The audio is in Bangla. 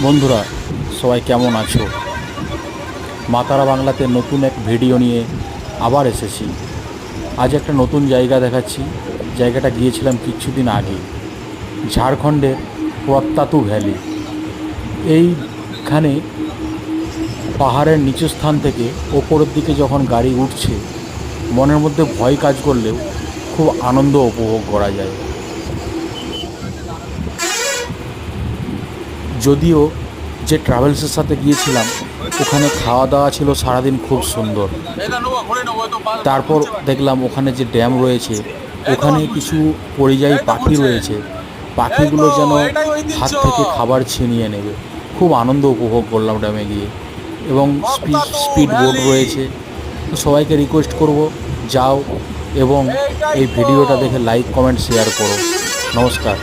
বন্ধুরা, সবাই কেমন আছো? মা তারা বাংলাতে নতুন এক ভিডিও নিয়ে আবার এসেছি। আজ একটা নতুন জায়গা দেখাচ্ছি। জায়গাটা গিয়েছিলাম কিছুদিন আগে, ঝাড়খণ্ডের প্রত্যাতু ভ্যালি। এইখানে পাহাড়ের নিচু স্থান থেকে ওপরের দিকে যখন গাড়ি উঠছে, মনের মধ্যে ভয় কাজ করলেও খুব আনন্দ উপভোগ করা যায়। যদিও যে ট্রাভেলসের সাথে গিয়েছিলাম, ওখানে খাওয়া দাওয়া ছিল সারাদিন খুব সুন্দর। তারপর দেখলাম ওখানে যে ড্যাম রয়েছে, ওখানে কিছু পরিযায়ী পাখি রয়েছে। পাখিগুলো যেন হাত থেকে খাবার ছিনিয়ে নেবে। খুব আনন্দ উপভোগ করলাম ড্যামে গিয়ে। এবং স্পিড বোট রয়েছে। তো সবাইকে রিকোয়েস্ট করব, যাও এবং এই ভিডিওটা দেখে লাইক কমেন্ট শেয়ার করো। নমস্কার।